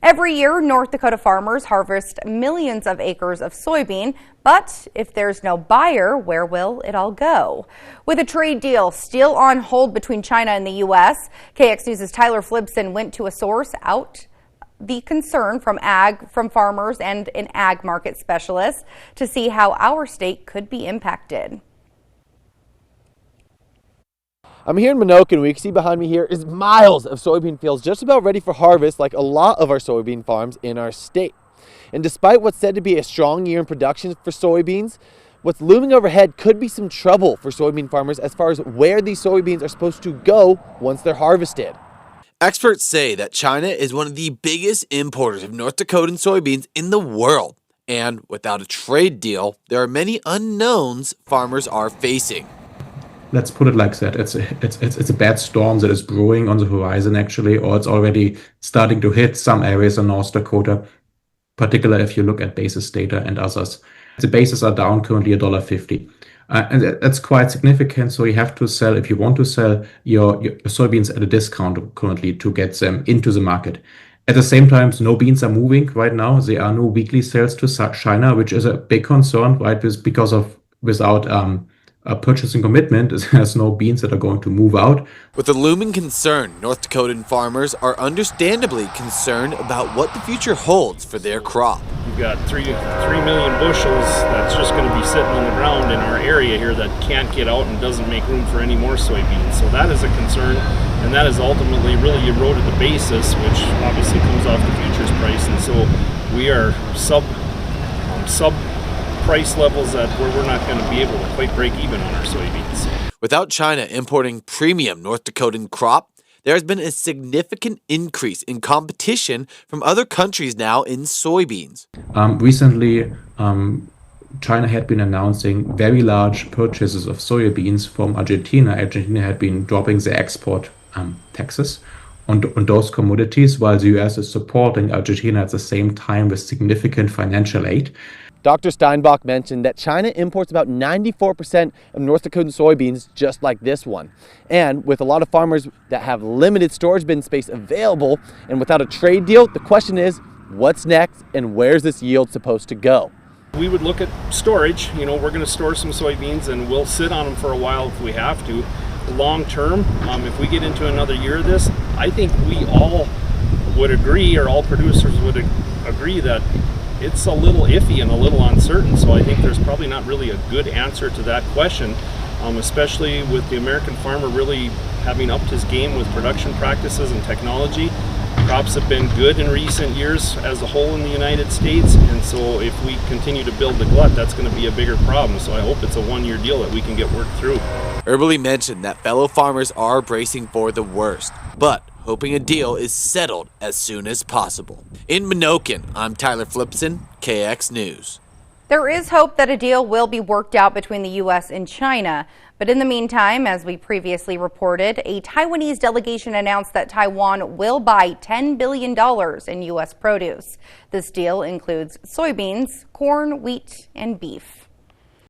Every year, North Dakota farmers harvest millions of acres of soybean, but if there's no buyer, where will it all go? With a trade deal still on hold between China and the U.S., KX News' Tyler Flipson went to a source out the concern from farmers and an ag market specialist to see how our state could be impacted. I'm here in Minoka, and what you can see behind me here is miles of soybean fields just about ready for harvest, like a lot of our soybean farms in our state. And despite what's said to be a strong year in production for soybeans, what's looming overhead could be some trouble for soybean farmers as far as where these soybeans are supposed to go once they're harvested. Experts say that China is one of the biggest importers of North Dakotan soybeans in the world. And without a trade deal, there are many unknowns farmers are facing. Let's put it like that. It's a bad storm that is brewing on the horizon, actually, or it's already starting to hit some areas in North Dakota, particularly if you look at basis data and others. The bases are down currently $1.50. And that's quite significant. So you have to sell, if you want to sell your soybeans at a discount currently to get them into the market. At the same time, no beans are moving right now. There are no weekly sales to China, which is a big concern, right? Because of without a purchasing commitment, there's no beans that are going to move out. With the looming concern, North Dakotan farmers are understandably concerned about what the future holds for their crop. We've got 3 million bushels that's just going to be sitting on the ground in our area here that can't get out and doesn't make room for any more soybeans. So that is a concern, and that has ultimately really eroded the basis, which obviously comes off the futures price. And so we are sub price levels that where we're not going to be able to quite break even on our soybeans. Without China importing premium North Dakotan crop, there has been a significant increase in competition from other countries now in soybeans. Recently, China had been announcing very large purchases of soybeans from Argentina. Argentina had been dropping the export taxes on those commodities, while the U.S. is supporting Argentina at the same time with significant financial aid. Dr. Steinbach mentioned that China imports about 94% of North Dakotan soybeans just like this one. And with a lot of farmers that have limited storage bin space available and without a trade deal, the question is, what's next and where's this yield supposed to go? We would look at storage. You know, we're going to store some soybeans and we'll sit on them for a while if we have to. Long term, if we get into another year of this, I think we all would agree, or all producers would agree, that it's a little iffy and a little uncertain. So I think there's probably not really a good answer to that question, especially with the American farmer really having upped his game with production practices and technology. Crops have been good in recent years as a whole in the United States, and so if we continue to build the glut, that's going to be a bigger problem. So I hope it's a one-year deal that we can get worked through. Early mentioned that fellow farmers are bracing for the worst, but hoping a deal is settled as soon as possible. In Minokan, I'm Tyler Flipson, KX News. There is hope that a deal will be worked out between the U.S. and China. But in the meantime, as we previously reported, a Taiwanese delegation announced that Taiwan will buy $10 billion in U.S. produce. This deal includes soybeans, corn, wheat, and beef.